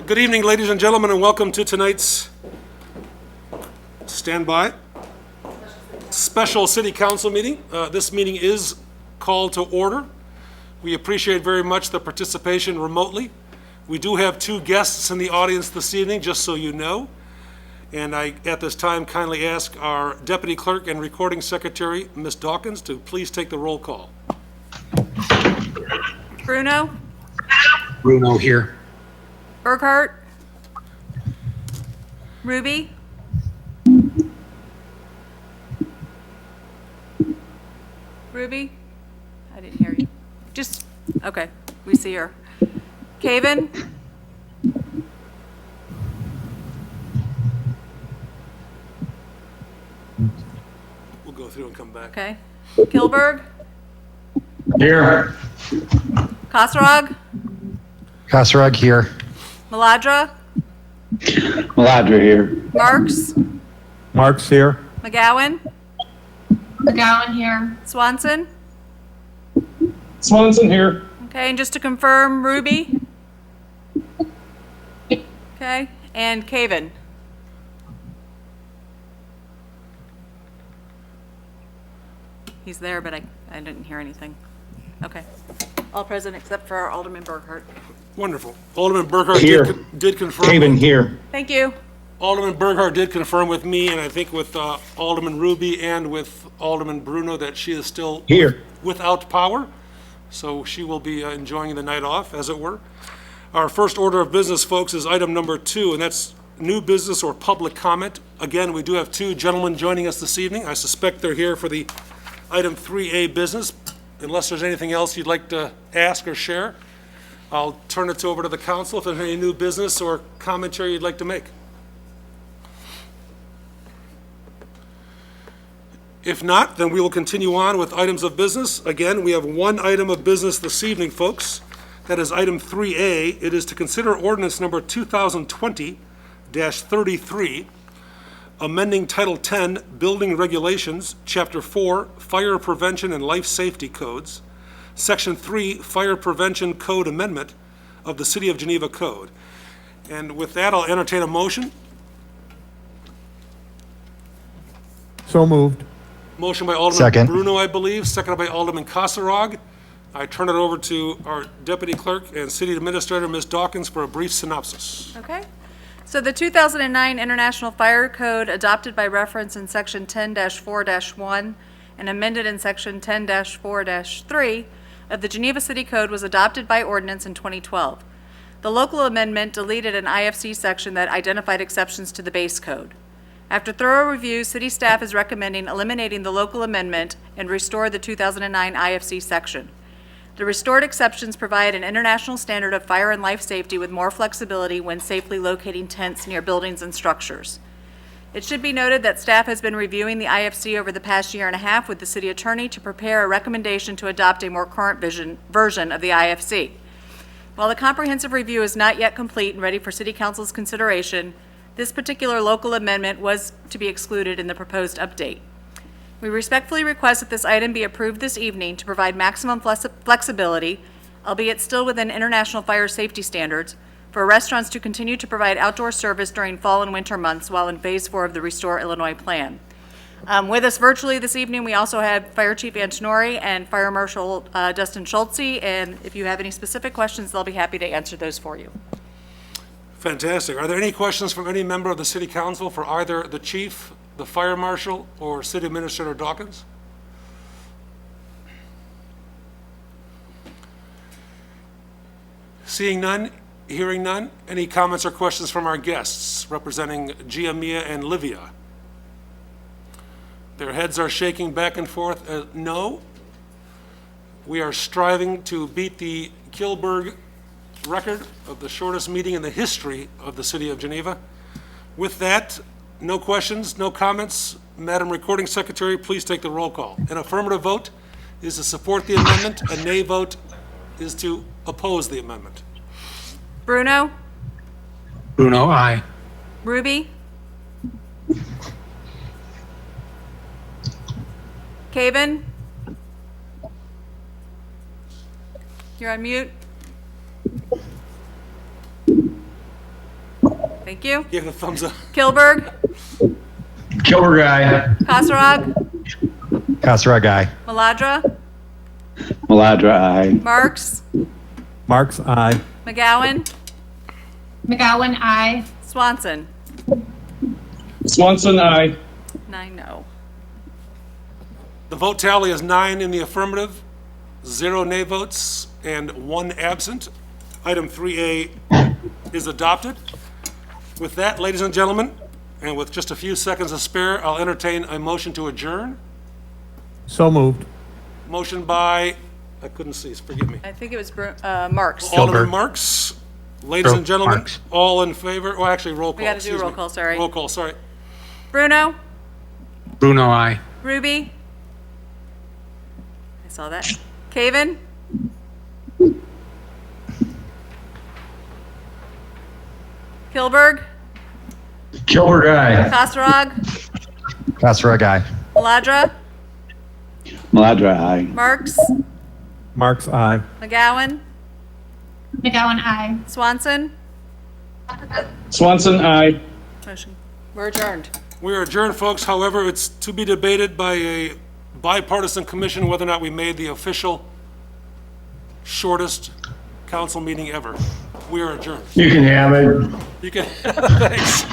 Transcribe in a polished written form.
Good evening, ladies and gentlemen, and welcome to tonight's standby special city council meeting. This meeting is called to order. We appreciate very much the participation remotely. We do have two guests in the audience this evening, just so you know. And I, at this time, kindly ask our Deputy Clerk and Recording Secretary, Ms. Dawkins, to please take the roll call. Bruno? Bruno here. Burkhart? Ruby? Ruby? I didn't hear you. Just, okay, we see her. Caven? We'll go through and come back. Okay. Kilberg? Here. Kosrog? Kosrog here. Maladra? Maladra here. Marks? Mark's here. McGowan? McGowan here. Swanson? Swanson here. Okay, and just to confirm, Ruby? Okay, and Caven? He's there, but I didn't hear anything. Okay. All present except for Alderman Burkhart. Wonderful. Alderman Burkhart Here. did confirm. Caven here. Thank you. Alderman Burkhart did confirm with me, and I think with Alderman Ruby and with Alderman Bruno, that she is still Here. without power. So she will be enjoying the night off, as it were. Our first order of business, folks, is item number 2, and that's new business or public comment. Again, we do have two gentlemen joining us this evening. I suspect they're here for the item 3A business. Unless there's anything else you'd like to ask or share, I'll turn it over to the council if there's any new business or commentary you'd like to make. If not, then we will continue on with items of business. Again, we have one item of business this evening, folks. That is item 3A. It is to consider ordinance number 2020-33, amending Title 10, Building Regulations, Chapter 4, Fire Prevention and Life Safety Codes, Section 3, Fire Prevention Code Amendment of the City of Geneva Code. And with that, I'll entertain a motion. So moved. Motion by Alderman Second. Bruno, I believe, seconded by Alderman Kosarog. I turn it over to our Deputy Clerk and City Administrator, Ms. Dawkins, for a brief synopsis. Okay. So the 2009 International Fire Code, adopted by reference in Section 10-4-1 and amended in Section 10-4-3 of the Geneva City Code, was adopted by ordinance in 2012. The local amendment deleted an IFC section that identified exceptions to the base code. After thorough review, city staff is recommending eliminating the local amendment and restore the 2009 IFC section. The restored exceptions provide an international standard of fire and life safety with more flexibility when safely locating tents near buildings and structures. It should be noted that staff has been reviewing the IFC over the past year and a half with the city attorney to prepare a recommendation to adopt a more current version of the IFC. While the comprehensive review is not yet complete and ready for City Council's consideration, this particular local amendment was to be excluded in the proposed update. We respectfully request that this item be approved this evening to provide maximum flexibility, albeit still within international fire safety standards, for restaurants to continue to provide outdoor service during fall and winter months while in Phase 4 of the Restore Illinois plan. With us virtually this evening, we also have Fire Chief Antonori and Fire Marshal Dustin Schultze, and if you have any specific questions, they'll be happy to answer those for you. Fantastic. Are there any questions from any member of the City Council for either the Chief, the Fire Marshal, or City Administrator Dawkins? Seeing none, hearing none, any comments or questions from our guests representing Gia, Mia, and Livia? Their heads are shaking back and forth. No. We are striving to beat the Kilberg record of the shortest meeting in the history of the City of Geneva. With that, no questions, no comments. Madam Recording Secretary, please take the roll call. An affirmative vote is to support the amendment. A nay vote is to oppose the amendment. Bruno? Bruno, aye. Ruby? Caven? You're on mute. Thank you. Give it a thumbs up. Kilberg, Kilber guy. Kasserag, Kasserag guy. Maladra, Maladra, aye. Marks, Marks, aye. McGowan, McGowan, aye. Swanson. Swanson, aye. 9-0. The vote tally is 9 in the affirmative, 0 nay votes, and 1 absent. Item 3A is adopted. With that, ladies and gentlemen, and with just a few seconds to spare, I'll entertain a motion to adjourn. So moved. Motion by, I couldn't see, forgive me. I think it was Marks. Alderman Gilbert. Marks. Ladies and gentlemen, Marks. all in favor, oh, actually, roll call. We gotta do a excuse roll me. call, sorry. Roll call, sorry. Bruno, Bruno, aye. Ruby. I saw that. Caven, Kilberg, Kilber guy. Kasserag, Kasserag guy. Maladra, Maladra, aye. Marks, Marks, aye. McGowan, McGowan, aye. Swanson. Swanson, aye. Motion. We're adjourned. We are adjourned, folks. However, it's to be debated by a bipartisan commission whether or not we made the official shortest council meeting ever. We are adjourned. You can have it. You can, thanks.